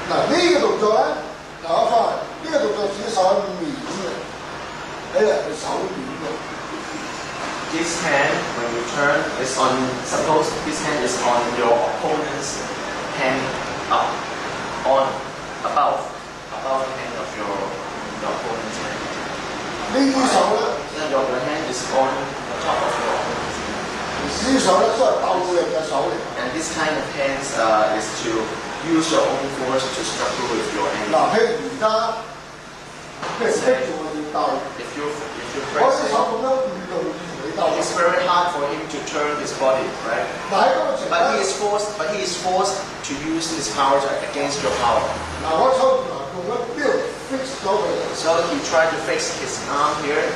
嗱呢個動作咧，嗱我翻嚟呢個動作只手喺面嘅，喺人嘅手面嘅。This hand, when you turn, is on. Suppose this hand is on your opponent's hand, up, on, above the hand of your opponent's hand. 呢啲手咧， Your hand is on the top of your opponent's hand. 呢啲手咧都係鬥力嘅手嚟。And this kind of hands is to use your own force to struggle with your 嗱， enemy. 譬如而家，譬如逼住我要鬥， If you 我 press 隻 it, 手咁樣唔用同你鬥。 it's very hard for him to turn his body, right? 嗱喺嗰個情況， But he is forced to use his power against your power. 嗱我手唔能用咧，呢度 fix 咗佢， So he tried to fix his arm here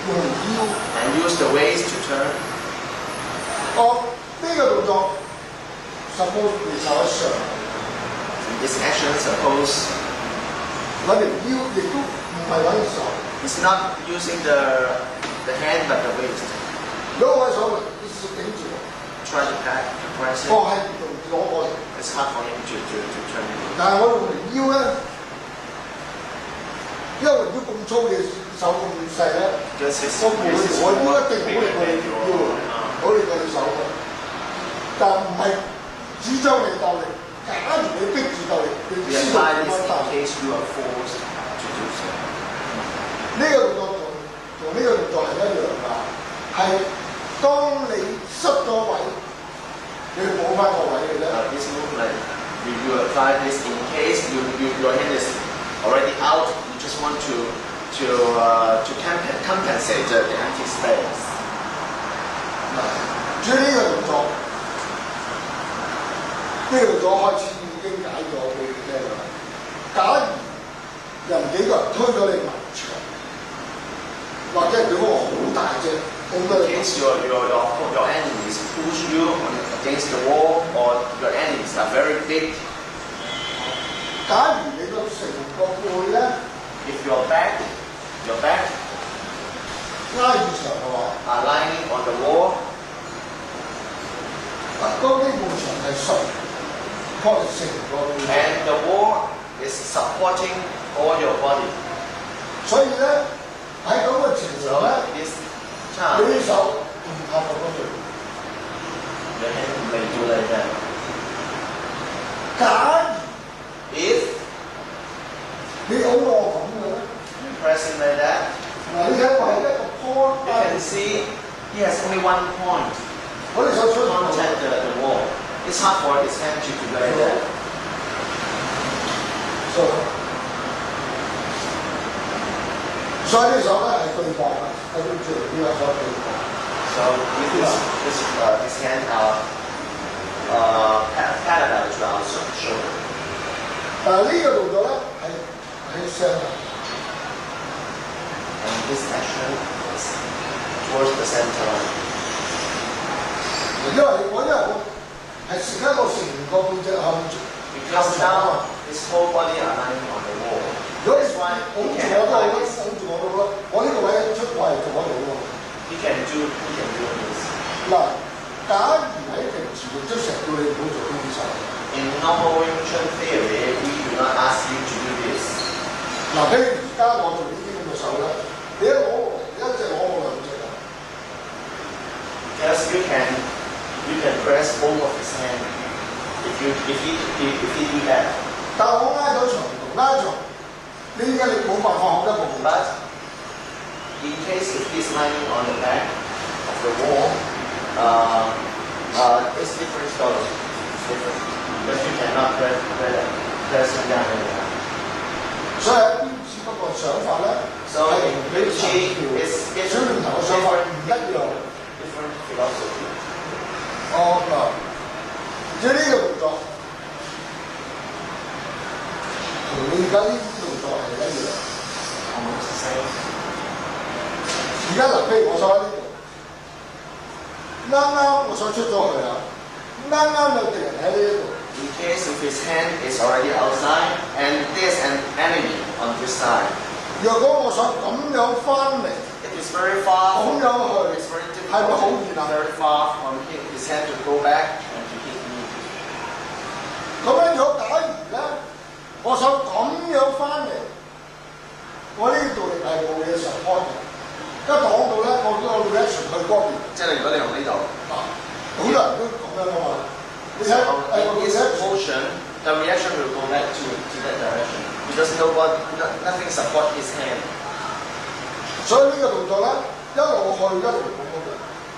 用腰。 and use the waist to turn. 我呢個動作 suppose 你手喺上， This action, suppose 揾條腰亦都唔係揾條手。 he's not using the hand but the waist. 如果我喺手嚟，你是頂住我， Try to press it. 我係用攞我嚟。 It's hard for him to turn it. 但係我用條腰咧，因為條腰咁粗，你手咁細咧， Because his 我唔會， waist is 我腰 more 一定好力 bigger 過你 than 條 your 腰， arm. 好力過你手嘅。但唔係主張你鬥力，假如你逼住鬥力，你 We 知道 apply 點 this 樣 in 鬥。 case you are forced to do so. 呢個動作同呢個動作係一樣㗎，係當你失咗位，你要補翻個位嘅啫。This movement, you apply this in case your hand is already out. You just want to compensate the empty space. 至於呢個動作，呢個動作開始已經解咗俾你聽啦。假如人幾個人推咗你埋牆，或者對方好大隻，咁 In 嘅 case your enemies push you against the wall or your enemies are very big, 假如你個成個背咧 if your back 拉住牆嘅話， are lying on the wall, 當呢埲牆係順，確係成個背。 and the wall is supporting all your body. 所以咧喺咁嘅情況 So 咧， this 你 time 啲手唔拍落嗰度。 your hand may do like that. 假 If 如你好我咁嘅咧， you press it like that, 嗱你睇我係一個 point， you can see he has only one point. 我哋手出 Contact the wall. It's hard for his hand to do like that. 所以呢手咧係對抗嘅，係對住呢個手對抗。 So with this hand parallel to our shoulder. 但係呢個動作咧係上嘅， And this action is towards the center line. 因為我係成一個成個背脊向住。 Because now his whole body are lying on the wall. 如果你 That's why 拱 he 住 can 我都好 apply 啦， this. 拱住我都好啦，我呢個位一出我係做得到喎。He can do this. 嗱，假如喺平時亦都成日叫你唔好做呢啲手。 In normal Wing Chun theory, we do not ask you to do this. 嗱，譬如而家我做呢啲咁嘅手咧，你一隻攞我兩隻啊， Because you can press both of his hand if he do that. 但係我拉到長同拉長，呢啲你冇辦法學得咁 But in case if he's lying on the back of the wall, it's different story. It's different because you cannot press him down like that. 所以喺邊只不過想法咧， So in Chi, it's 小念頭嘅想法唔一樣。 different philosophy. 哦嗱，即係呢個動作同你而家呢啲動作係一樣。 Almost the same. 而家嗱，譬如我手喺呢度，啱啱我手出咗去啦，啱啱有敵人喺呢一度。 In case if his hand is already outside and there's an enemy on this side, 若果我想咁樣翻嚟， it is very far. 咁樣去 It's very 係咪好 difficult. 遠啊？ Very far from his hand to go back and to hit me. 咁樣如果假如咧，我想咁樣翻嚟，我呢度係冇嘢 support 嘅。一講到咧，我叫我 reaction 去嗰邊。即係如果你用呢度，好多人都咁樣噶嘛。你睇so in this motion, the reaction will go back to that direction because nothing support his hand. 所以呢個動作咧，一路去一路咁樣。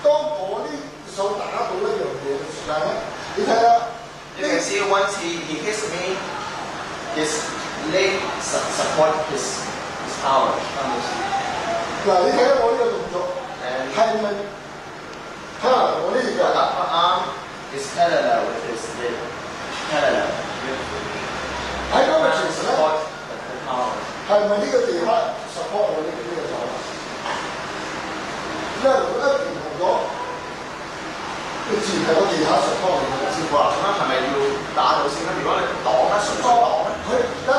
當我啲手打到呢樣嘢嘅時間咧，你睇下。You can see once he hits me, his leg support his power. 嗱，你睇下我呢個動作係咪？睇下我呢個 upper arm is parallel with his leg. Parallel. 喺嗰個情況咧， support the power. 係咪呢個地方 support 我呢個手啊？因為如果一唔同咗，佢自然係個技巧 support 嚟嘅。師傅啊，咁樣係咪要打到先咧？如果你擋咧，純粹擋咧，佢而家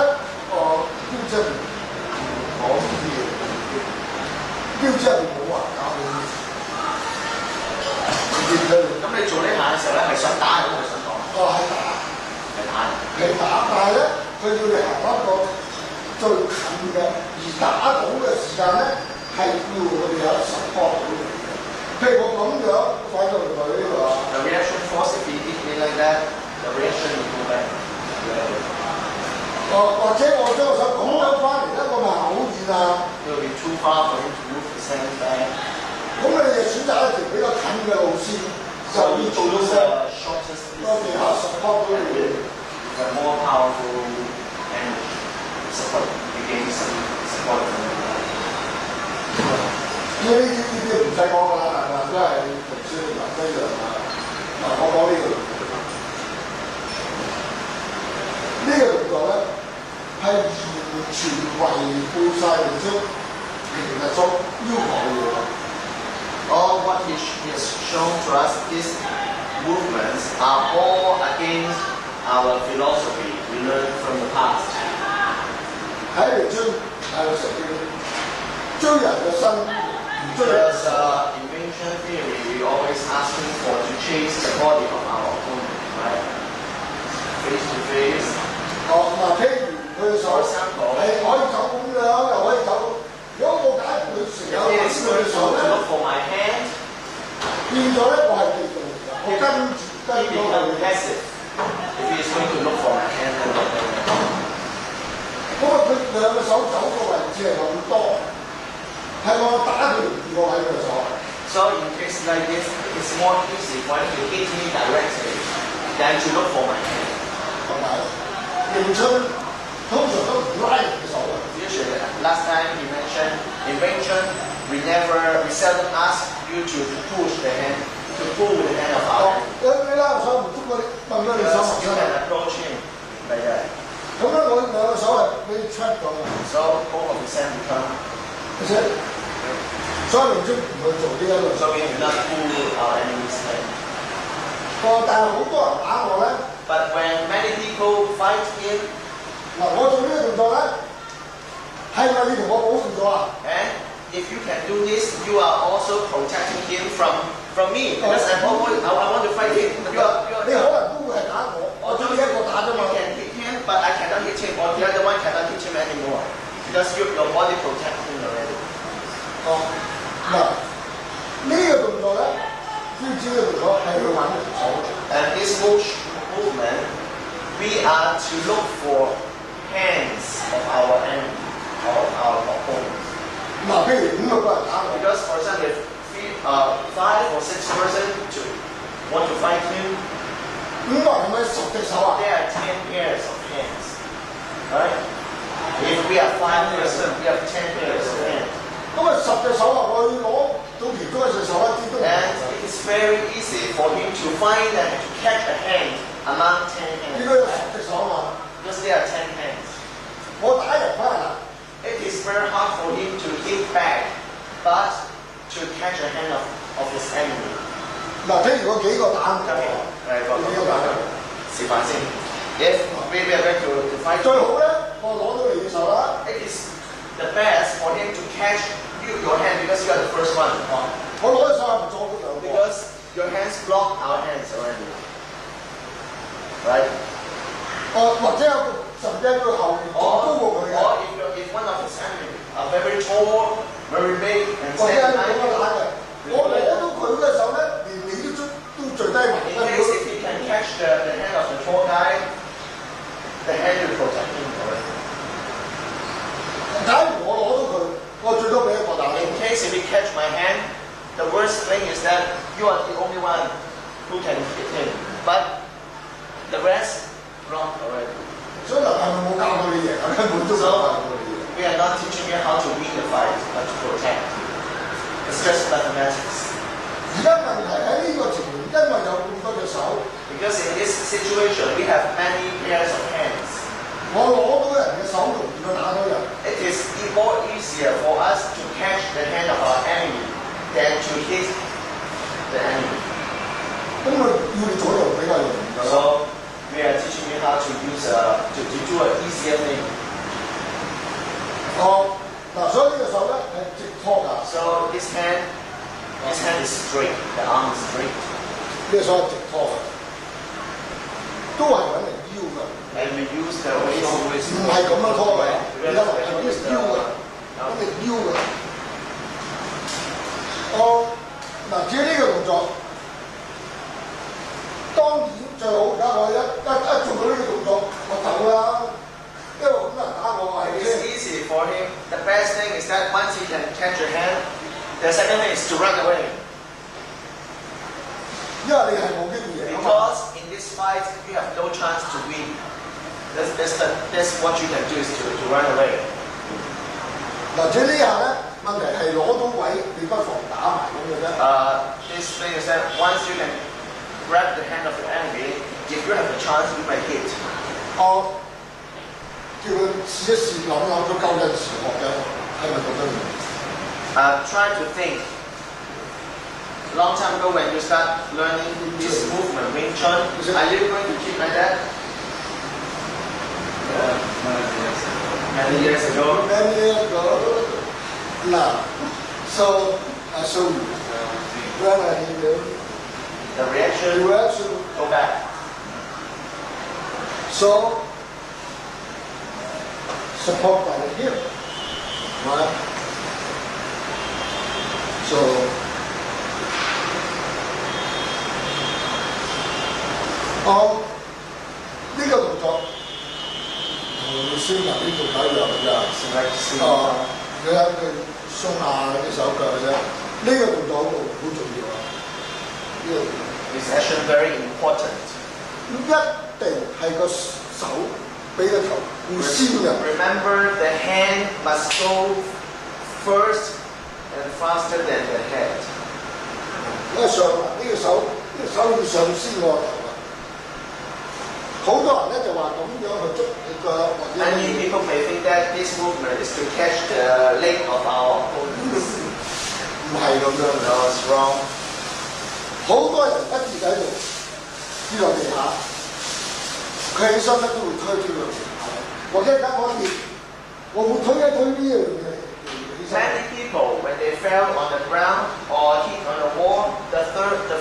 標準講呢啲嘢，標準冇話搞呢啲事。咁你做呢下嘅時候咧，係想打定係想擋？係打。係打。係打，但係咧，佢要你行一個最近嘅，而打到嘅時間咧，係要我哋有support到嘅。譬如我咁樣擺到佢呢度啊。The reaction force if he hit me like that, the reaction will go back. 或者我將個手咁樣翻嚟咧，我咪好遠啊！ It will be too far for him to move his hand back. 咁你就選擇一條比較近嘅路線，就要做到聲。個技巧 support 到你。The more powerful and support against support. 呢啲唔使講㗎啦，係嘛？都係同小林一樣啊。嗱，我講呢個動作咧，係完全違背晒你將其實所要求嘅嘢。All what he has shown to us, these movements are all against our philosophy we learned from the past. 喺嚟將人嘅身唔追人。Because invention theory, we always asking for to change the body of our opponent, right? Face to face. 嗱，譬如佢嘅手係可以走咁樣，又可以走。如果我解佢成日揾佢嘅手咧， look for my hand. 變咗咧，我係被動嘅，我跟咗佢。Passive. If he is going to look for my hand, then look for my hand. 不過佢兩個手走嘅位置係咁多，係我打佢2個位嘅手。So in case like this, it's more easy for him to hit me directly than to look for my hand. 同埋迎春通常都唔拉人嘅手嘅。Usually, last time he mentioned in Wing Chun, we seldom ask you to push the hand, to pull with the hand of our hand. 你拉手唔中嗰啲，問咗你手唔 You 出 can 嚟。 approach him like that. 咁咧，我兩個手係俾 trap 咗嘅。So both of his hands become. 所以明春唔去做呢一類。So we do not pull our enemy's hand. 但係好多人打我咧。But when many people fight him, 嗱，我做呢個動作咧，係咪你同我保護咗啊？ and if you can do this, you are also protecting him from me. Because I want to fight him. 你可能都會係打我，我只係一個打啫嘛。 You can hit him, but I cannot hit him, or the other one cannot hit him anymore. Because your body protects him already. 嗱，呢個動作咧，標誌嘅動作係去揾人手。And this movement, we are to look for hands of our enemy, of our opponents. 嗱，譬如5個人打我。 Because for example, if 5 or 6 persons want to fight him, 5個人係咪10隻手啊？ there are 10 pairs of hands, right? If we are 5 persons, we have 10 pairs of hands. 咁啊10隻手啊，我要攞到其中一隻手一啲都唔 And it is very easy for him to find and to catch a hand among 10 應 hands. 該有10隻手嘛。 Because there are 10 hands. 我打人翻嚟啦， It is very hard for him to hit back, but to catch a hand of his enemy. 嗱，譬如我幾個打唔到， 幾個打示範先。If we are going to fight, 最好咧，我攞到你嘅手啦。 it is the best for him to catch your hand because you are the first one. 我攞隻手係咪阻到兩個？ Because your hands block our hands already. Right? 或者有個甚至喺佢後面仲高過佢嘅， or if one of his enemies are very tall, very big, and 或者係 stand 咁樣 behind 打 you, 嘅。我攞到佢嘅手咧，連你都最低埋 in case if he can catch the hand of the tall guy, the hand will protect him already. 假如我攞到佢，我最多俾一個打你。 In case if he catch my hand, the worst thing is that you are the only one who can hit him, but the rest wrong already. 所以係咪冇教到你贏啊？根本都冇教到你贏。 We are not teaching you how to win the fight, but to protect. It's just mathematics. 而家問題喺呢個情形，因為有咁多隻手， Because in this situation, we have many pairs of hands. 我攞到人嘅手容易過打到人。 It is more easier for us to catch the hand of our enemy than to hit the enemy. 咁我要你左右比較容易㗎啦。 So we are teaching you how to use to do an easier thing. 哦，嗱，所以呢個手咧係直拖㗎， So this hand is straight. The arm is straight, 呢個手係直拖㗎，都係揾嚟腰㗎， and we use the waist. 唔係咁樣拖㗎，你睇係呢個腰㗎，揾嚟腰㗎。哦，嗱，至於呢個動作，當然最好而家我一做到呢個動作，我走啦，因為咁多人打我係咪 It's 先？ easy for him. The best thing is that once he can catch your hand, the second thing is to run away. 因為你係冇機會贏啊嘛。 Because in this fight, you have no chance to win. That's what you can do is to run away. 嗱，至於呢下咧，問題係攞到位，你不妨打埋咁嘅啫。This thing is that once you can grab the hand of your enemy, if you have the chance, you may hit. 我叫佢試一試諗咗舊陣時學嘅，係咪咁樣？ Try to think. Long time ago, when you start learning this movement, Wing Chun, are you going to keep like that? Many years ago. Many years ago, now, so I show you. When I hear The reaction, you actually go back. so support by the hip, right? So呢個動作同先人呢動作一樣㗎。 你睇佢鬆下啲手腳嘅啫，呢個動作好重要啊！呢個動作 This action very important. 一定係個手俾個頭會先嘅。 Remember, the hand must go first and faster than the head. 呢個手要上先個頭啊！好多人咧就話咁樣去捉你個或者 Many people may think that this movement is to catch the leg of our opponent. 唔係咁樣 No, it's wrong. 好多人不自喺度跌落地下，佢起身咧都會推落地下，或者間我會推一推呢樣嘢起身。 Many people, when they fell on the ground or hit on the wall, the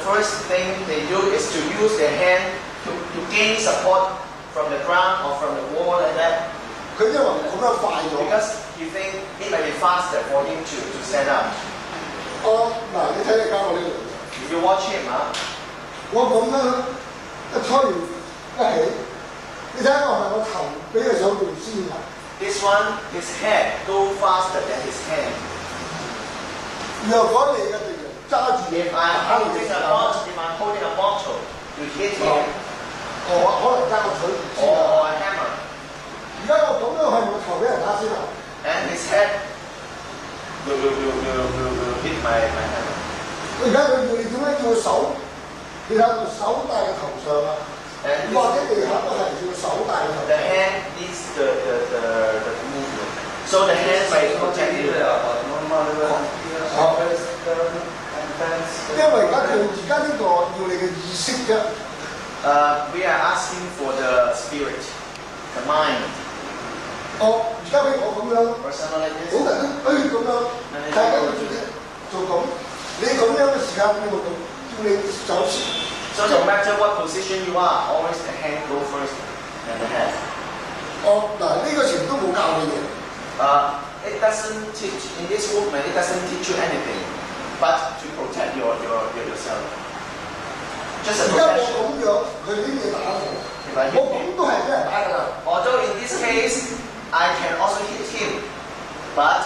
first thing they do is to use their hand to gain support from the ground or from the wall like that. 佢因為咁樣快咗。 Because you think it may be faster for him to stand up. 嗱，你睇你教我呢度， If you watch him, 我咁樣一推完一起，你睇下我係咪我頭俾佢手動先啊？ this one, his head go faster than his hand. 若果你嘅敵人揸住 If 打 I'm 你嘅 holding 時 a 候， bottle, if I'm holding a bottle, you hit him 我可能揸個錘先啊！ or a hammer, 而家我咁樣係咪頭俾人打先啊？ and his head will hit my hammer. 而家佢要你點樣要個手？你睇個手戴喺頭上啊， And 或者地下都係要手戴喺頭 the 上。 hand needs the movement. So the hand may protect you. 因為而家呢個要你嘅意識啫。 We are asking for the spirit, the mind. 而家俾我咁樣， Or something like 好 this. 人咁樣，大家要做咁，你咁樣嘅時間，我叫你走先。 So no matter what position you are, always the hand go first and the head. 嗱，呢個程都冇教你嘢。It doesn't teach in this movement. It doesn't teach you anything, but to protect yourself. Just a 而家我 protection. 咁樣，佢啲嘢打我， If I 我 hit 咁 him, 都係俾人打㗎啦。 although in this case I can also hit him, but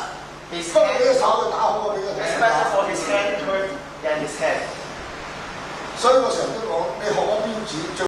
his 不過你 hand 嘅手佢打好過你嘅 it's 手 better 打。 for his hand hurt than his head. 所以我成日都講，你學咗標指最